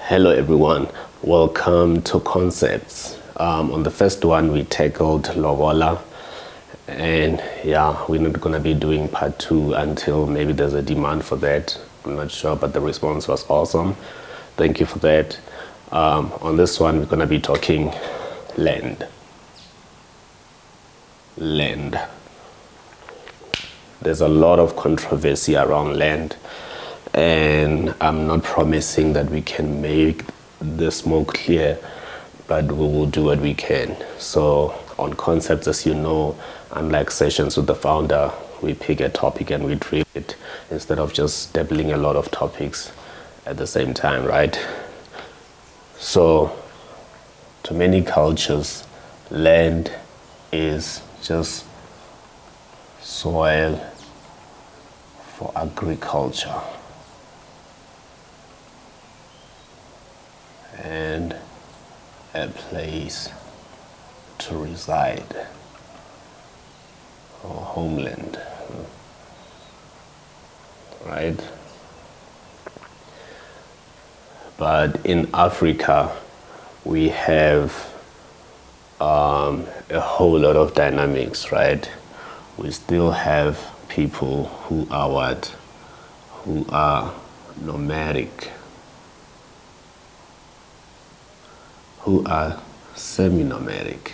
Hello everyone, welcome to Concepts. On the first one we tackled Lobola, and yeah, we're not gonna be doing part 2 until maybe there's a demand for that. I'm not sure, but the response was awesome. Thank you for that. On this one we're gonna be talking land. There's a lot of controversy around land, and I'm not promising that we can make this more clear, but we will do what we can. So on Concepts, as you know, unlike sessions with the founder, we pick a topic and we drill it instead of just dabbling a lot of topics at the same time, right? So to many cultures, land is just soil for agriculture and a place to reside, or homeland, right? But in Africa we have a whole lot of dynamics, right? We still have people who are what? Who are nomadic, who are semi-nomadic,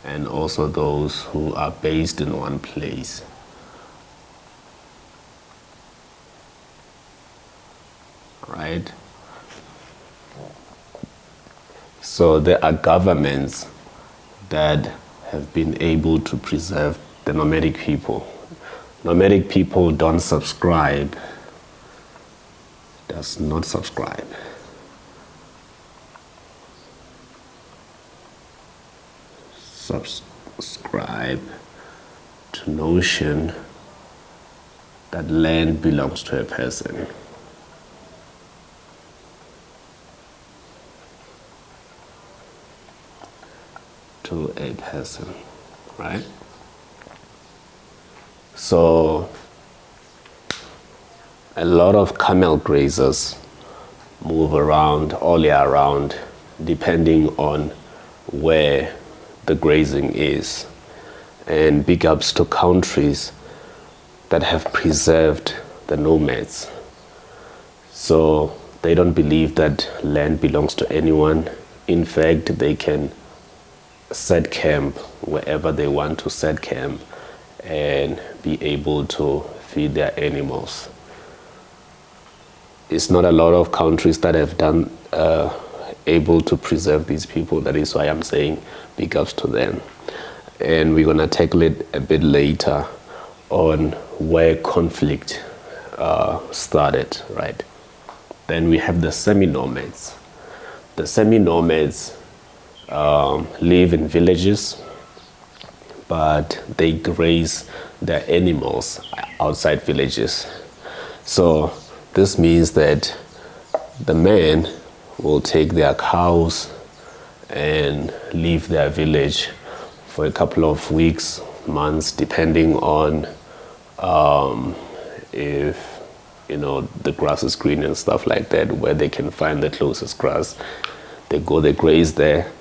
and also those who are based in one place. Right? So there are governments that have been able to preserve the nomadic people. Nomadic people don't subscribe, does not subscribe to notion that land belongs to a person. To a person, right? So a lot of camel grazers move around all year round, depending on where the grazing is. And big ups to countries that have preserved the nomads. So they don't believe that land belongs to anyone. In fact, they can set camp wherever they want to set camp and be able to feed their animals. It's not a lot of countries that have done able to preserve these people. That is why I'm saying big ups to them. And we're gonna tackle it a bit later on where conflict started, right? Then we have the semi-nomads. The semi-nomads live in villages, but they graze their animals outside villages. So this means that the men will take their cows and leave their village for a couple of weeks, months, depending on if the grass is green and stuff like that, where they can find the closest grass. They go, they graze there.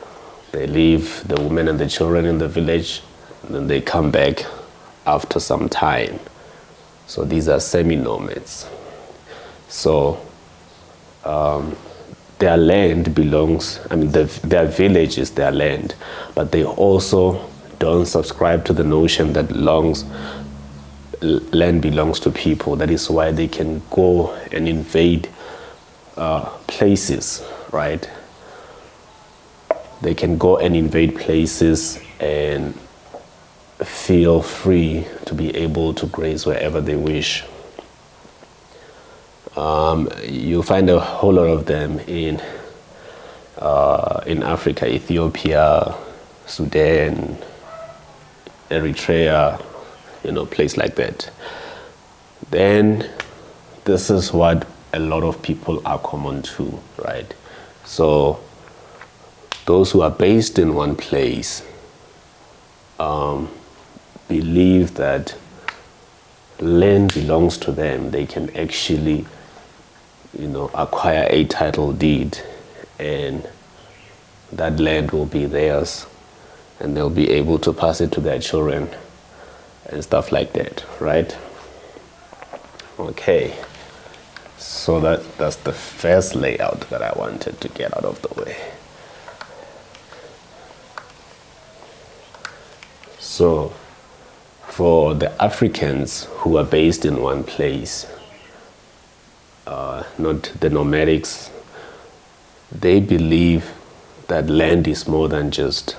They leave the women and the children in the village, and then they come back after some time. So these are semi-nomads. So their land belongs, their village is their land, but they also don't subscribe to the notion that land belongs to people. That is why they can go and invade places, right? They can go and invade places and feel free to be able to graze wherever they wish. You'll find a whole lot of them in Africa, Ethiopia, Sudan, Eritrea, place like that. Then this is what a lot of people are common to, right? So those who are based in one place believe that land belongs to them, they can actually, acquire a title deed, and that land will be theirs, and they'll be able to pass it to their children and stuff like that, right? Okay, so that's the first layout that I wanted to get out of the way. So for the Africans who are based in one place, not the nomadics, they believe that land is more than just,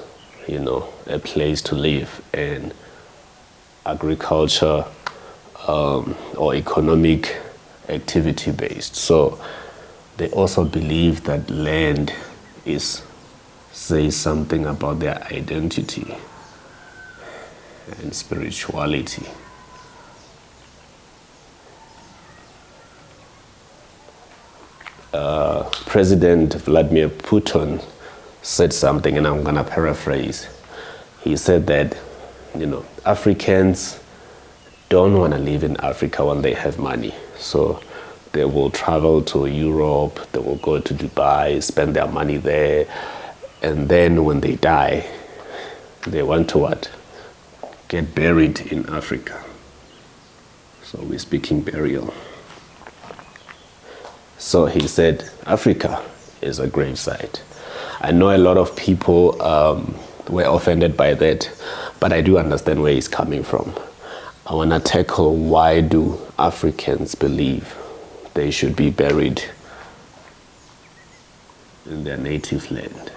a place to live, and agriculture or economic activity based. So they also believe that land says something about their identity and spirituality. President Vladimir Putin said something, and I'm gonna paraphrase. He said that, Africans don't want to live in Africa when they have money. So they will travel to Europe, they will go to Dubai, spend their money there, and then when they die, they want to what? Get buried in Africa. So we're speaking burial. So he said, Africa is a gravesite. I know a lot of people were offended by that, but I do understand where he's coming from. I want to tackle, why do Africans believe they should be buried in their native land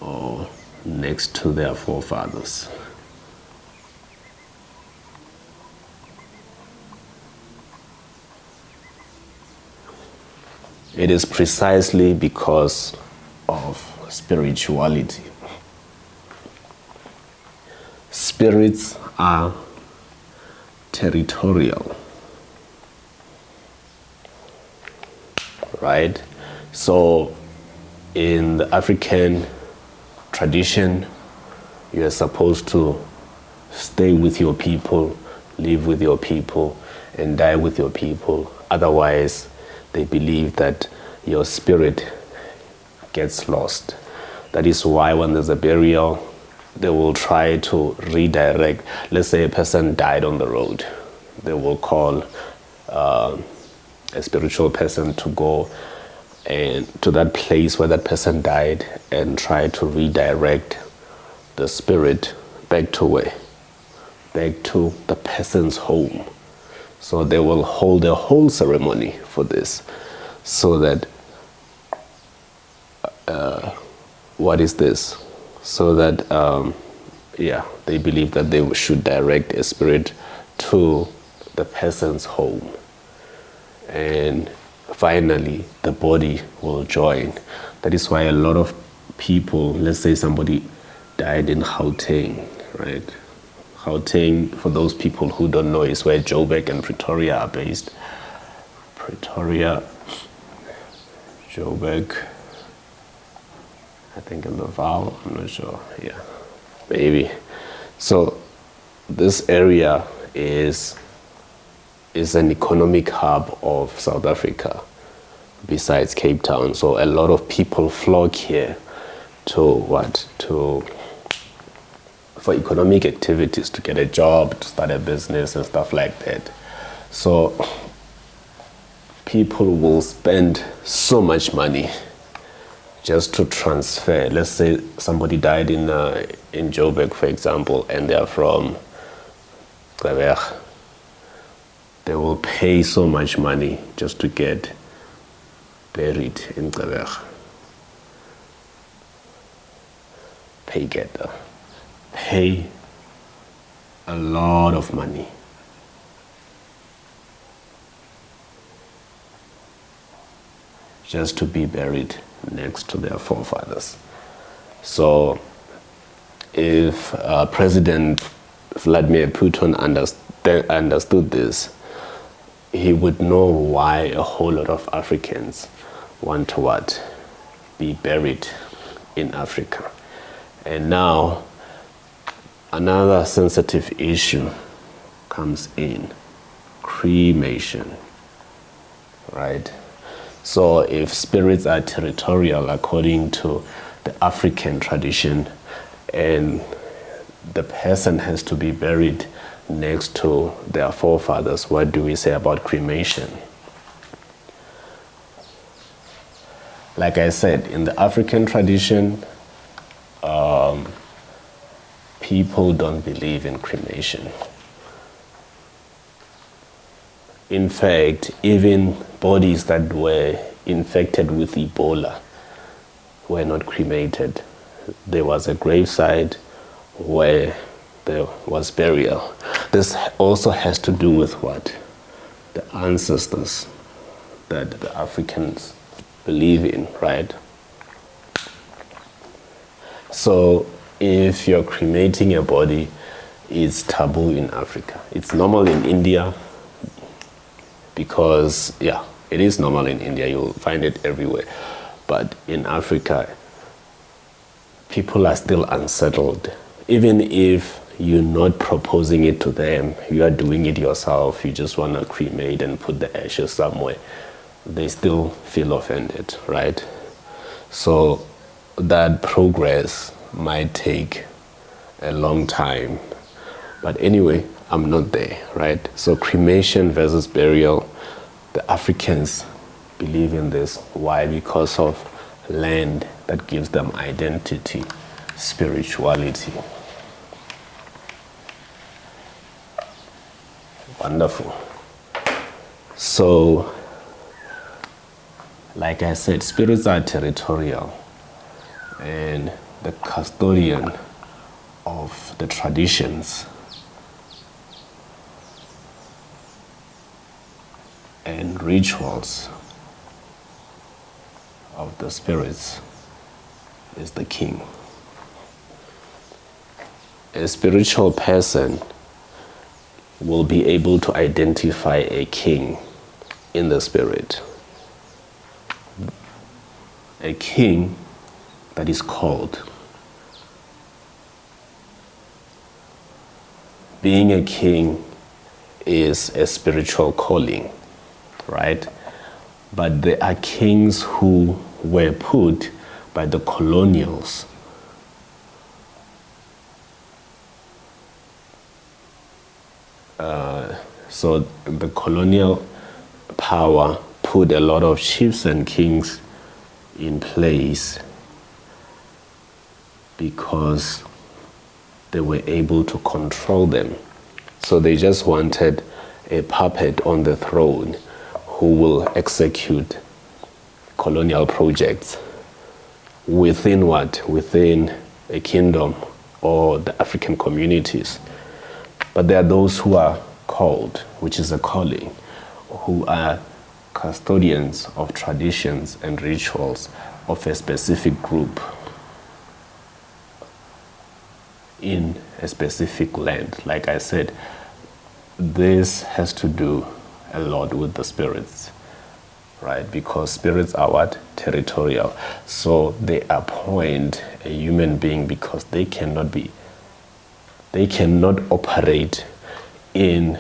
or next to their forefathers. It is precisely because of spirituality. Spirits are territorial, right? So in the African tradition, you are supposed to stay with your people, live with your people, and die with your people. Otherwise, they believe that your spirit gets lost. That is why when there's a burial, they will try to redirect. Let's say a person died on the road. They will call a spiritual person to go and to that place where that person died and try to redirect the spirit back to where? Back to the person's home. So they will hold a whole ceremony for this, so that what is this? So that they believe that they should direct a spirit to the person's home, and finally the body will join. That is why a lot of people, let's say somebody died in Gauteng, right? Gauteng, for those people who don't know, is where Joburg and Pretoria are based. Pretoria, Joburg, I think in the Vaal, I'm not sure, yeah, maybe. So this area is an economic hub of South Africa besides Cape Town. So a lot of people flock here for economic activities, to get a job, to start a business and stuff like that. So people will spend so much money just to transfer. Let's say somebody died in Joburg, for example, and they are from Gqeberha. They will pay so much money just to get buried in Gqeberha. Pay a lot of money just to be buried next to their forefathers. So if President Vladimir Putin understood this, he would know why a whole lot of Africans want to be buried in Africa. And now, another sensitive issue comes in. Cremation, right? So if spirits are territorial according to the African tradition, and the person has to be buried next to their forefathers, what do we say about cremation? Like I said, in the African tradition, people don't believe in cremation. In fact, even bodies that were infected with Ebola were not cremated. There was a gravesite where there was burial. This also has to do with what? The ancestors that the Africans believe in, right? So if you're cremating a body, it's taboo in Africa. It's normal in India because, yeah, it is normal in India. You'll find it everywhere. But in Africa, people are still unsettled. Even if you're not proposing it to them, you are doing it yourself, you just want to cremate and put the ashes somewhere, they still feel offended, right? So that progress might take a long time. But anyway, I'm not there, right? So cremation versus burial, the Africans believe in this. Why? Because of land that gives them identity, spirituality. Wonderful. So, like I said, spirits are territorial, and the custodian of the traditions and rituals of the spirits is the king. A spiritual person will be able to identify a king in the spirit. A king that is called. Being a king is a spiritual calling, right? But there are kings who were put by the colonials so the colonial power put a lot of chiefs and kings in place because they were able to control them. So they just wanted a puppet on the throne who will execute colonial projects within what? Within a kingdom or the African communities. But there are those who are called, which is a calling, who are custodians of traditions and rituals of a specific group in a specific land. Like I said, this has to do a lot with the spirits, right? Because spirits are what? Territorial. So they appoint a human being because they cannot operate in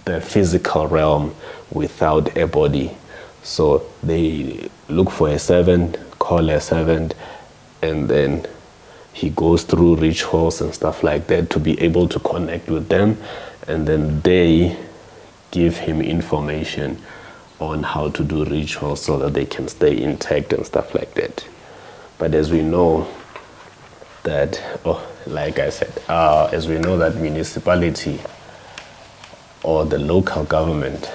the physical realm without a body. So they look for a servant, call a servant, and then he goes through rituals and stuff like that to be able to connect with them, and then they give him information on how to do rituals so that they can stay intact and stuff like that. But as we know that, like I said, as we know that municipality or the local government,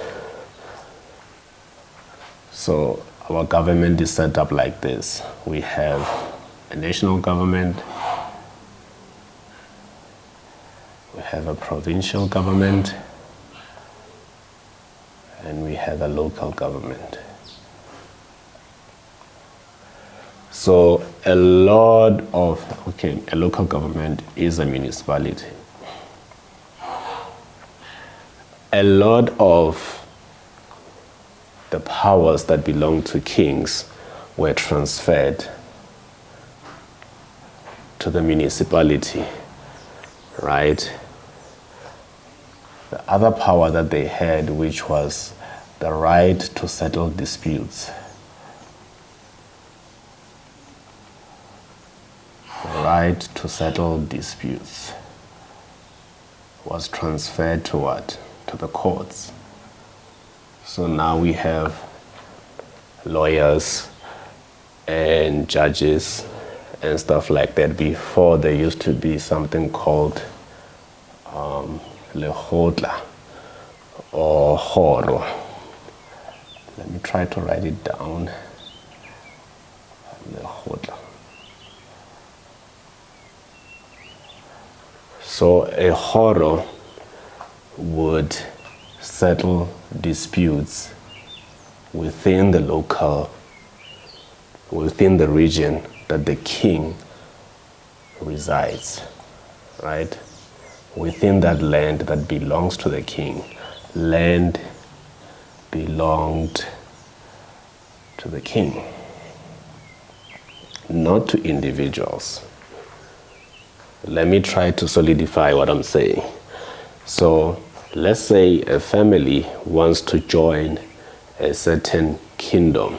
so our government is set up like this. We have a national government, we have a provincial government, and we have a local government. So a local government is a municipality. A lot of the powers that belong to kings were transferred to the municipality, right? the other power that they had, which was the right to settle disputes. The right to settle disputes was transferred to what? To the courts. So now we have lawyers and judges and stuff like that. Before, there used to be something called lekgotla or horo. Let me try to write it down. Lekgotla. So a horo would settle disputes within the region that the king resides, right? Within that land that belongs to the king. Land belonged to the king, not to individuals. Let me try to solidify what I'm saying. So let's say a family wants to join a certain kingdom.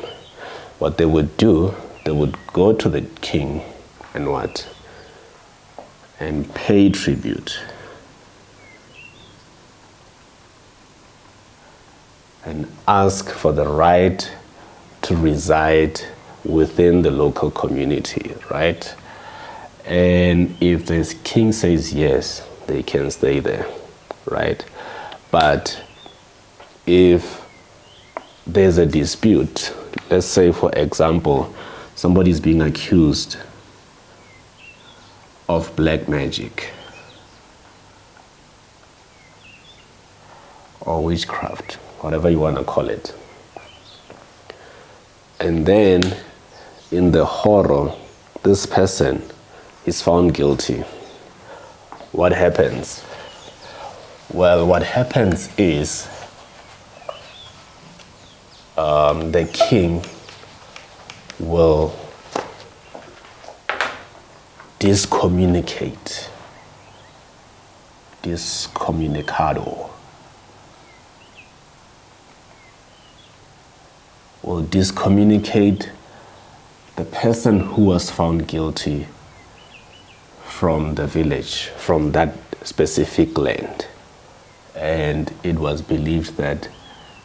What they would do, they would go to the king and what? And pay tribute. And ask for the right to reside within the local community, right? And if the king says yes, they can stay there, right? But if there's a dispute, let's say, for example, somebody is being accused of black magic or witchcraft, whatever you want to call it. And then in the horror, this person is found guilty. What happens? Well, what happens is the king will discommunicate the person who was found guilty from the village, from that specific land. And it was believed that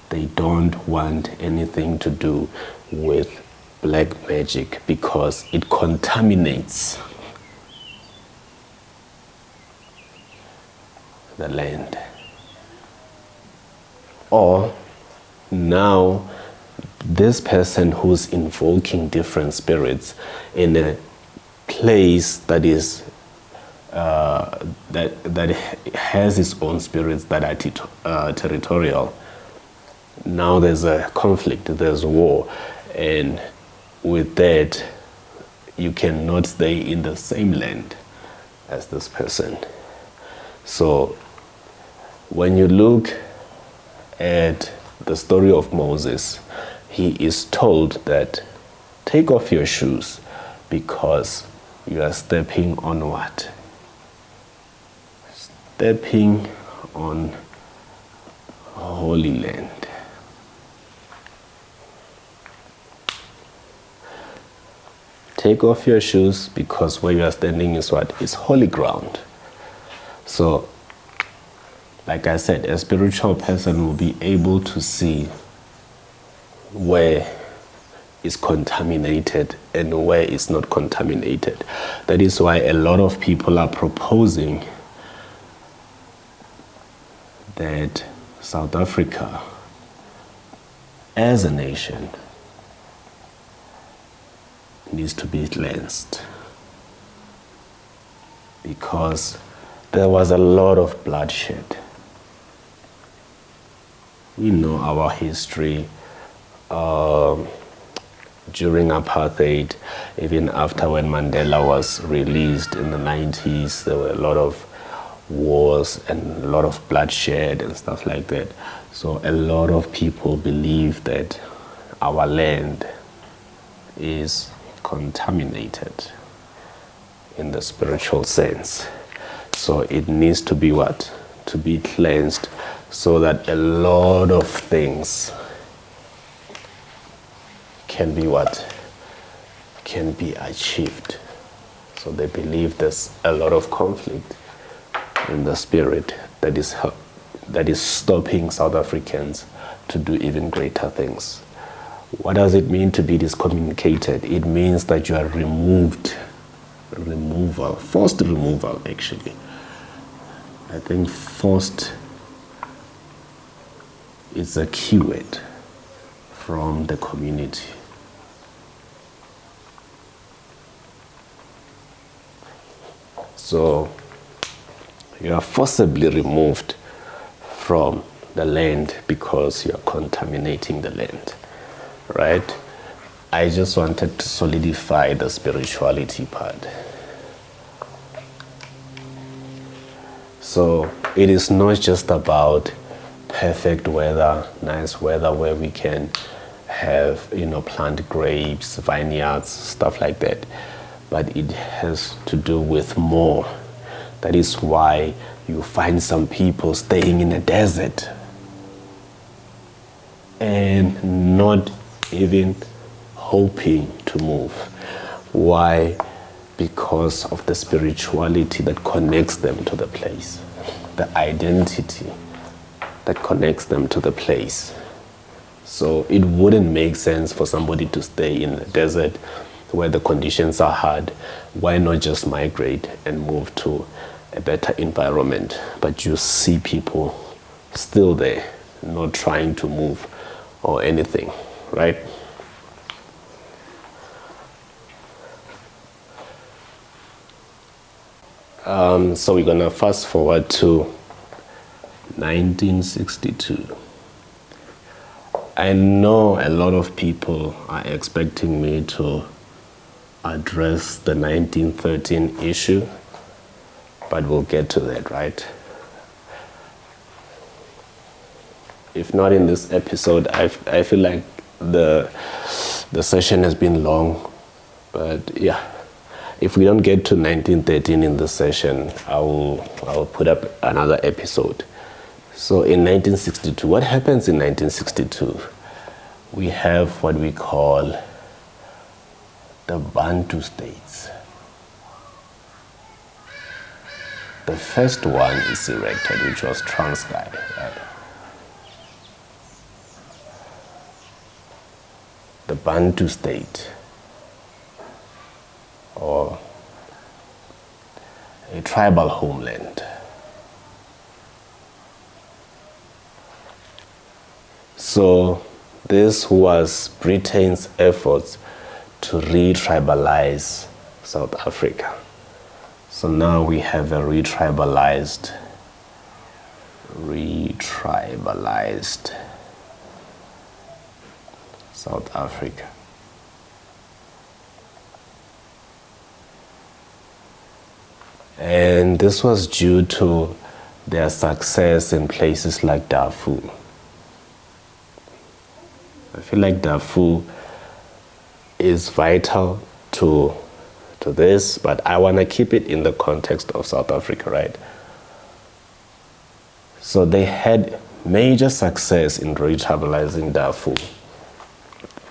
they don't want anything to do with black magic because it contaminates the land. Or now this person who's invoking different spirits in a place that is that has its own spirits that are territorial. Now there's a conflict, there's war, and with that you cannot stay in the same land as this person. So when you look at the story of Moses, he is told that take off your shoes because you are stepping on what? Stepping on holy land. Take off your shoes because where you are standing is what? Is holy ground. So, like I said, a spiritual person will be able to see where is contaminated and where is not contaminated. That is why a lot of people are proposing that South Africa as a nation needs to be cleansed because there was a lot of bloodshed. We know our history during apartheid, even after when Mandela was released in the 90s, there were a lot of wars and a lot of bloodshed and stuff like that. So a lot of people believe that our land is contaminated in the spiritual sense. So it needs to be what? to be cleansed so that a lot of things can be what? Can be achieved. So they believe there's a lot of conflict in the spirit that is stopping South Africans to do even greater things. What does it mean to be discommunicated? It means that you are forced removal actually. I think forced is a keyword from the community. So you are forcibly removed from the land because you are contaminating the land, right? I just wanted to solidify the spirituality part. So it is not just about perfect weather, nice weather where we can have, plant grapes, vineyards, stuff like that. But it has to do with more. That is why you find some people staying in a desert and not even hoping to move. Why? Because of the spirituality that connects them to the place, the identity that connects them to the place. So it wouldn't make sense for somebody to stay in the desert where the conditions are hard. Why not just migrate and move to a better environment? But you see people still there, not trying to move or anything, right? So we're gonna fast forward to 1962. I know a lot of people are expecting me to address the 1913 issue, but we'll get to that, right? If not in this episode, I feel like the session has been long, but yeah. If we don't get to 1913 in this session, I'll put up another episode. So in 1962, what happens in 1962? We have what we call the Bantu states. The first one is erected, which was Transkei, right? The Bantu state, or a tribal homeland. So this was Britain's efforts to re-tribalize South Africa. So now we have a re-tribalized South Africa. And this was due to their success in places like Darfur. I feel like Darfur is vital to this, but I want to keep it in the context of South Africa, right? So they had major success in re-tribalizing Darfur.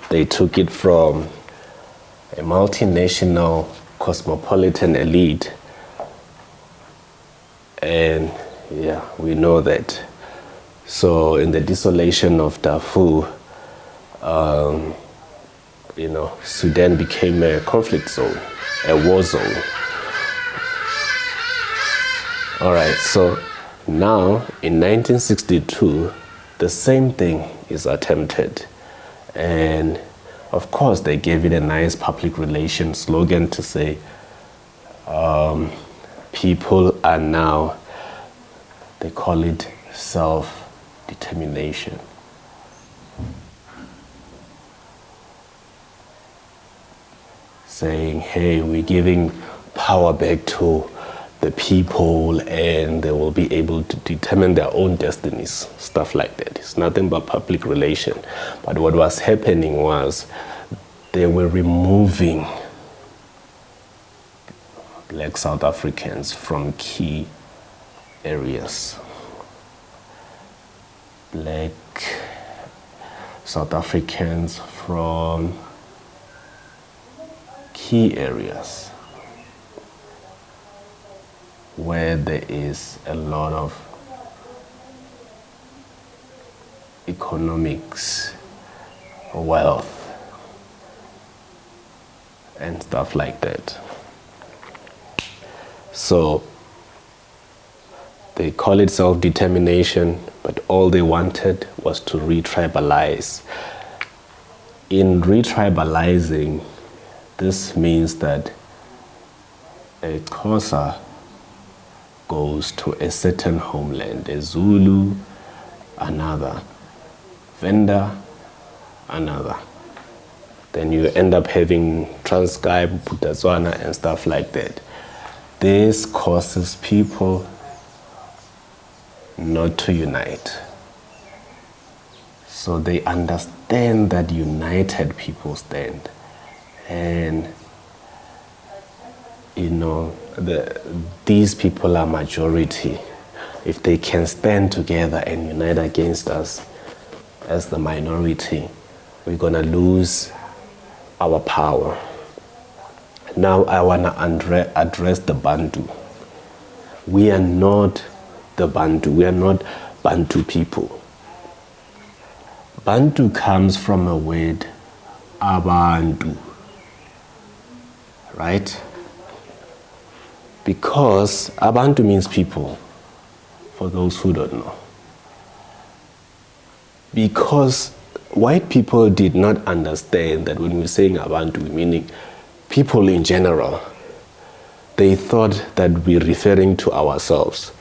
They took it from a multinational cosmopolitan elite. And yeah, we know that. So in the desolation of Darfur, Sudan became a conflict zone, a war zone. All right, so now in 1962, the same thing is attempted. And of course, they gave it a nice public relations slogan to say, people are now, they call it self-determination. Saying, hey, we're giving power back to the people and they will be able to determine their own destinies, stuff like that. It's nothing but public relation. But what was happening was they were removing Black South Africans from key areas black South Africans from key areas where there is a lot of economics, wealth, and stuff like that. So they call it self-determination, but all they wanted was to retribalize. In retribalizing, this means that a Xhosa goes to a certain homeland, a Zulu, another, Venda, another. Then you end up having Transkei, Botswana, and stuff like that. This causes people not to unite. So they understand that united people stand. And these people are majority. If they can stand together and unite against us as the minority, we're gonna lose our power. Now I wanna address the Bantu. We are not the Bantu. We are not Bantu people. Bantu comes from a word, Abantu, right? Because Abantu means people, for those who don't know. Because white people did not understand that when we're saying Abantu, meaning people in general, they thought that we're referring to ourselves.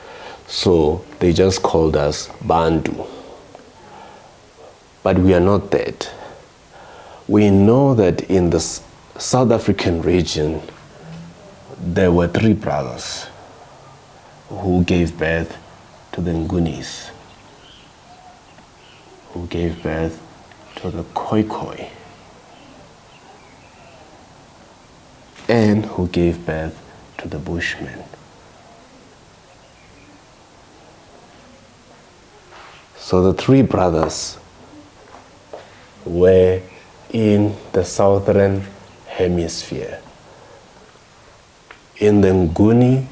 So they just called us Bantu. But we are not that. We know that in the South African region, there were 3 brothers who gave birth to the Ngunis, who gave birth to the Khoikhoi, and who gave birth to the Bushmen. So the 3 brothers were in the southern hemisphere. In the Nguni,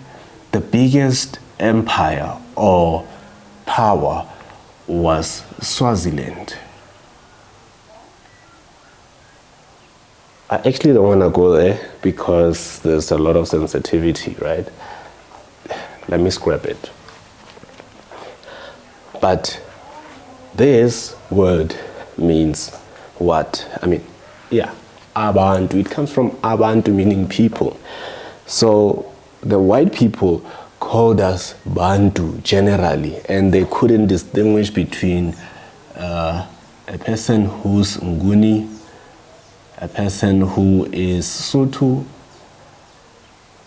the biggest empire or power was Swaziland. I actually don't want to go there because there's a lot of sensitivity, right? Let me scrap it. But this word means what? Abantu. It comes from Abantu, meaning people. So the white people called us Bantu generally, and they couldn't distinguish between a person who's Nguni, a person who is Sotho.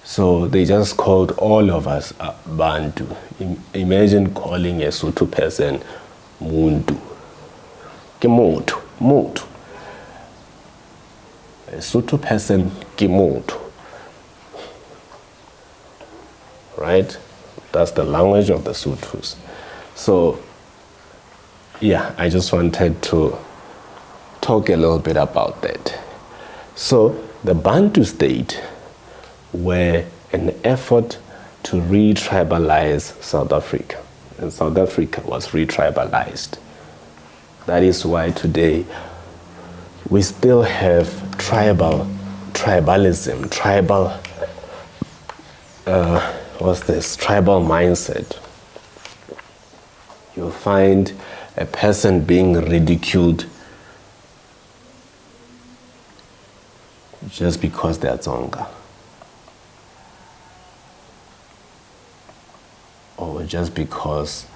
So they just called all of us Bantu. Imagine calling a Sotho person Muntu. Ke Motho. A Sotho person ke Motho. Right? That's the language of the Sothos. So, yeah, I just wanted to talk a little bit about that. So, the Bantu state were an effort to re-tribalize South Africa. And South Africa was re-tribalized. That is why today we still have tribalism, tribal mindset. You'll find a person being ridiculed just because they're Tsonga, or just because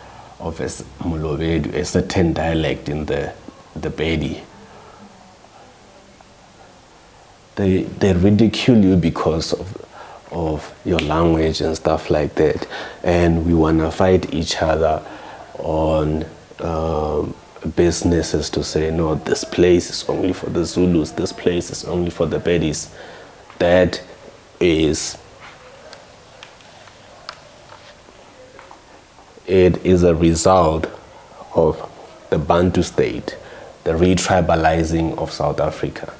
of a Mulovedu, a certain dialect in the Bedi. They ridicule you because of your language and stuff like that, and we want to fight each other on businesses to say, no, this place is only for the Zulus, this place is only for the Bedis. That is, it is a result of the Bantu state, the retribalizing of South Africa.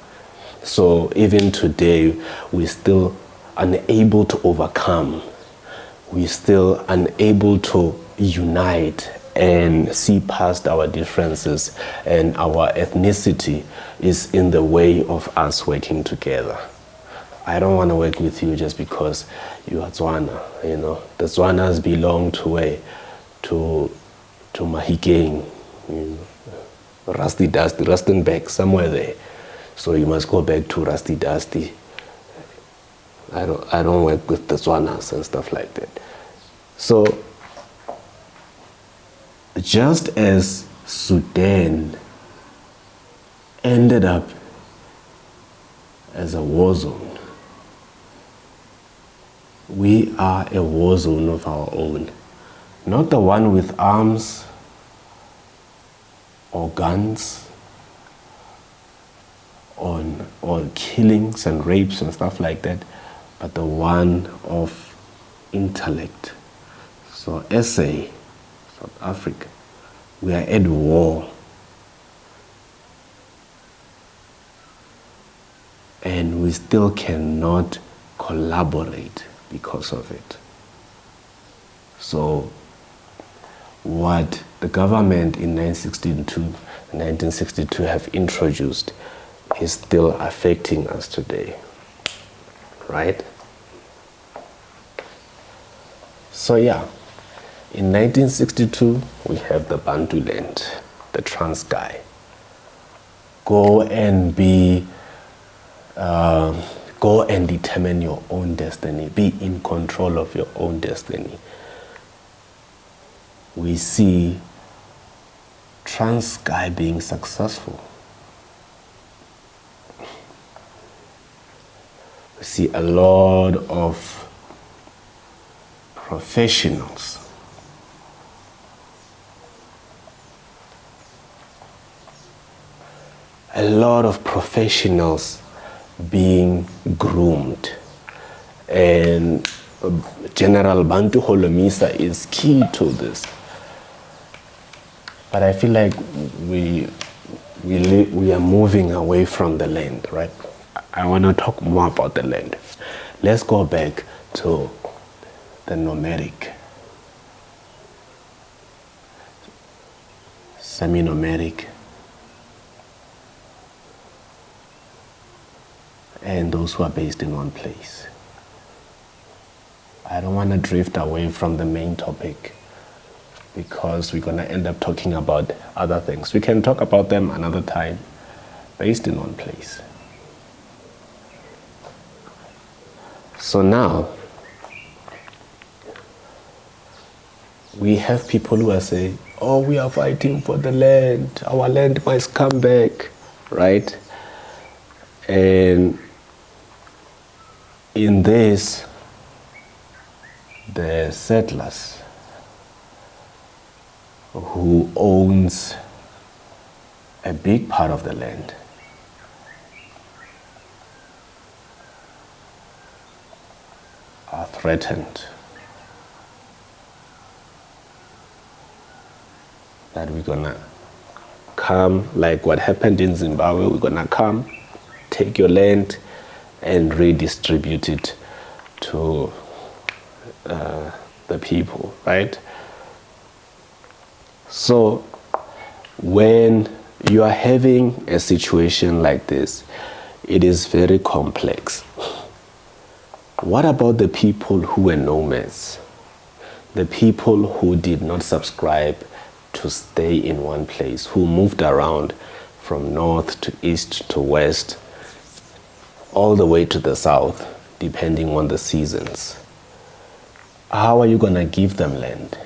So even today, we're still unable to overcome. We're still unable to unite and see past our differences, and our ethnicity is in the way of us working together. I don't want to work with you just because you are Tswana, you know. The Tswanas belong to where? To Mahikeng, you know, Rusty Dusty, Rustenburg, somewhere there. So you must go back to Rusty Dusty. I don't work with the Tswanas and stuff like that. So just as Sudan ended up as a war zone, we are a war zone of our own. Not the one with arms or guns or killings and rapes and stuff like that, but the one of intellect. So SA, South Africa, we are at war. And we still cannot collaborate because of it. So what the government in 1962 have introduced is still affecting us today, right? So yeah, in 1962, we have the Bantu land, the Transkei. Go and determine your own destiny. Be in control of your own destiny. We see Transkei being successful. We see a lot of professionals being groomed, and General Bantu Holomisa is key to this. But I feel like we are moving away from the land, right? I want to talk more about the land. Let's go back to the nomadic, semi-nomadic, and those who are based in one place. I don't want to drift away from the main topic because we're going to end up talking about other things. We can talk about them another time, based in one place. So now, we have people who are saying, oh, we are fighting for the land, our land must come back, right? And in this, the settlers who owns a big part of the land are threatened that we're gonna come, like what happened in Zimbabwe, we're gonna come, take your land and redistribute it to the people, right? So when you are having a situation like this, it is very complex. What about the people who were nomads? The people who did not subscribe to stay in one place, who moved around from north to east to west, all the way to the south, depending on the seasons. How are you going to give them land?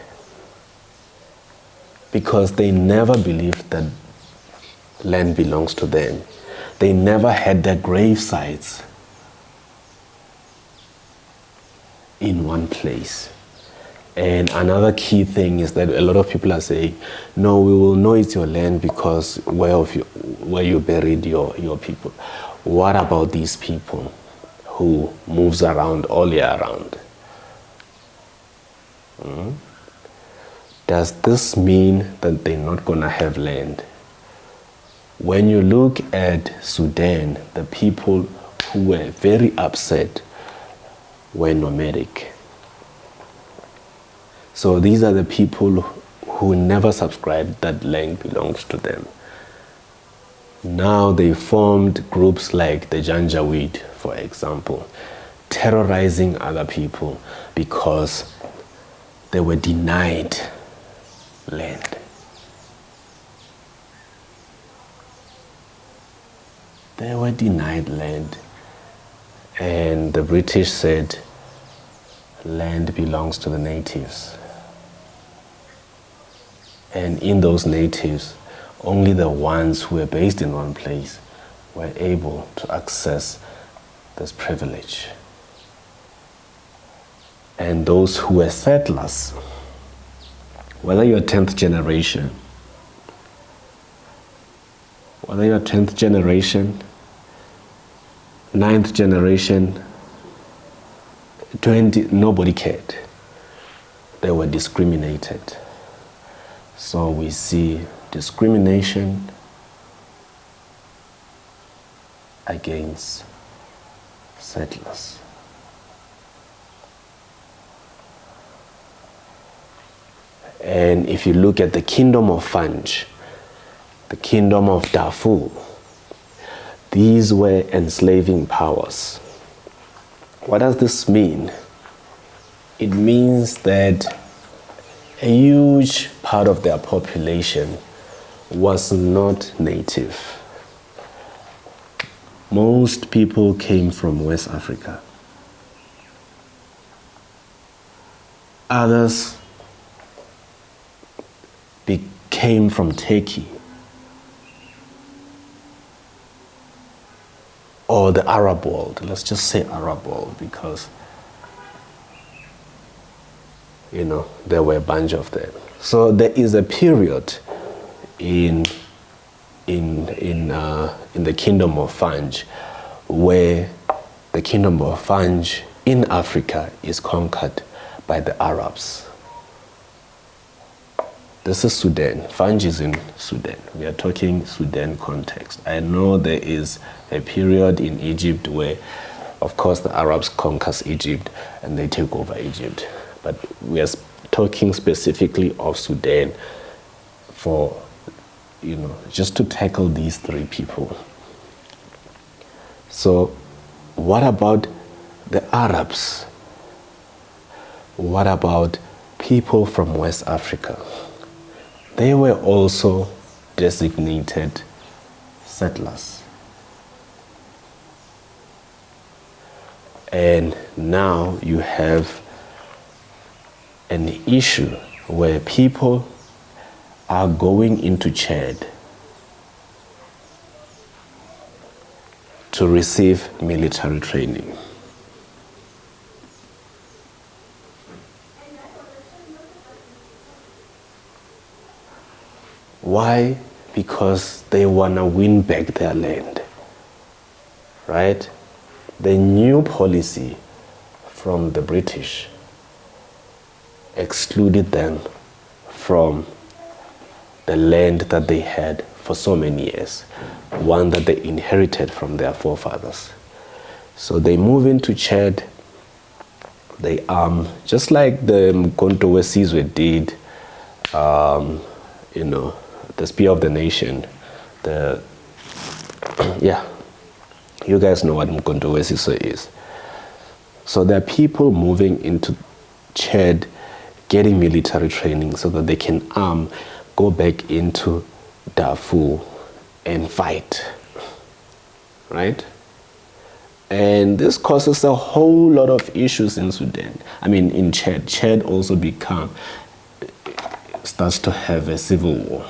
Because they never believed that land belongs to them. They never had their grave sites in one place. And another key thing is that a lot of people are saying, no, we will know it's your land because where you buried your people. What about these people who moves around all year round? Does this mean that they're not going to have land? When you look at Sudan, the people who were very upset were nomadic. So these are the people who never subscribed that land belongs to them. Now they formed groups like the Janjaweed, for example, terrorizing other people because they were denied land. They were denied land, and the British said land belongs to the natives. And in those natives, only the ones who were based in one place were able to access this privilege. And those who were settlers, whether you're 10th generation, 9th generation, 20, nobody cared. They were discriminated. So we see discrimination against settlers. And if you look at the kingdom of Fanj, the kingdom of Darfur, these were enslaving powers. What does this mean? It means that a huge part of their population was not native. Most people came from West Africa. Others came from Turkey or the Arab world. Let's just say Arab world because there were a bunch of them. So there is a period in the kingdom of Fanj where the kingdom of Fanj in Africa is conquered by the Arabs. This is Sudan. Fanj is in Sudan. We are talking Sudan context. I know there is a period in Egypt where, of course, the Arabs conquers Egypt and they take over Egypt. But we are talking specifically of Sudan for, just to tackle these three people. So what about the Arabs? What about people from West Africa? They were also designated settlers. And now you have an issue where people are going into Chad to receive military training. Why? Because they want to win back their land, right? The new policy from the British excluded them from the land that they had for so many years, one that they inherited from their forefathers. So they move into Chad. They just like the Mkonto Sizwe did, the Spear of the Nation. You guys know what Mkonto Sizwe is. So there are people moving into Chad, getting military training so that they can go back into Darfur and fight, right? And this causes a whole lot of issues in Sudan. In Chad. Chad also starts to have a civil war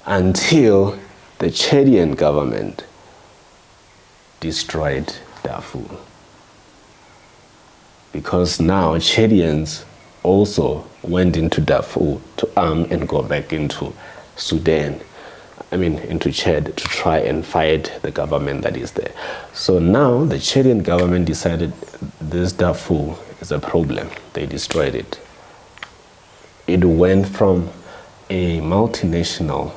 until the Chadian government destroyed Darfur. Because now Chadians also went into Darfur to arm and go back into Sudan, into Chad to try and fight the government that is there. So now the Chadian government decided this Darfur is a problem. They destroyed it. It went from a multinational,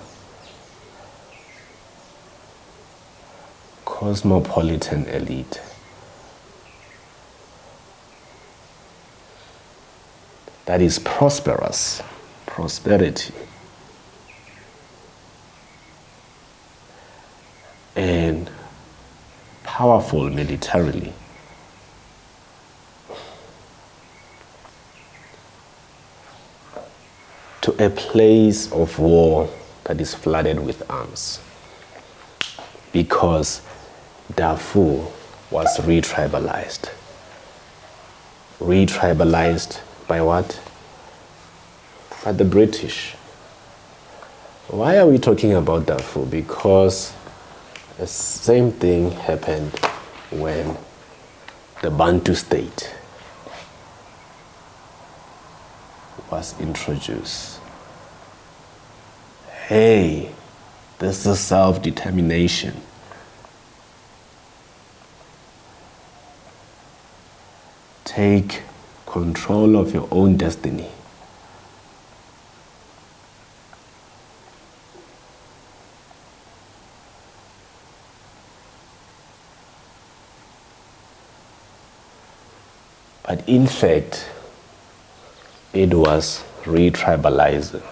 cosmopolitan elite that is prosperous, prosperity, and powerful militarily, to a place of war that is flooded with arms, because Darfur was re-tribalized. Re-tribalized by what? By the British. Why are we talking about Darfur? Because the same thing happened when the Bantu state was introduced. Hey, this is self-determination. Take control of your own destiny. But in fact, it was re-tribalizing.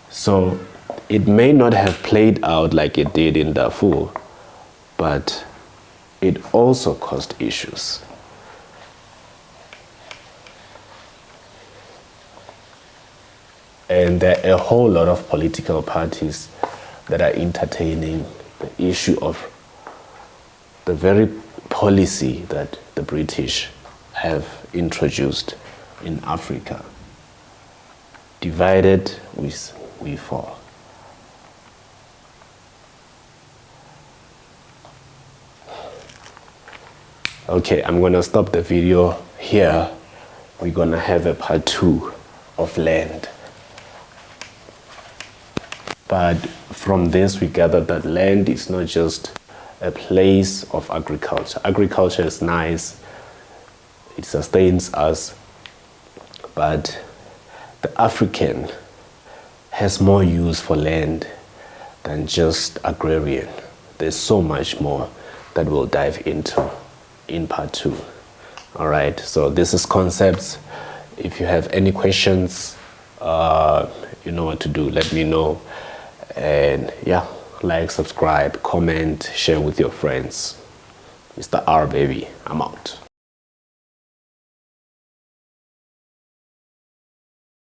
So it may not have played out like it did in Darfur, but it also caused issues. And there are a whole lot of political parties that are entertaining the issue of the very policy that the British have introduced in Africa. Divided, we fall. Okay, I'm gonna stop the video here. We're gonna have a part 2 of land. But from this, we gather that land is not just a place of agriculture. Agriculture is nice, it sustains us, but the African has more use for land than just agrarian. There's so much more that we'll dive into in part 2. All right, so this is Concepts. If you have any questions, you know what to do. Let me know. And yeah, like, subscribe, comment, share with your friends. Mr. R, baby, I'm out.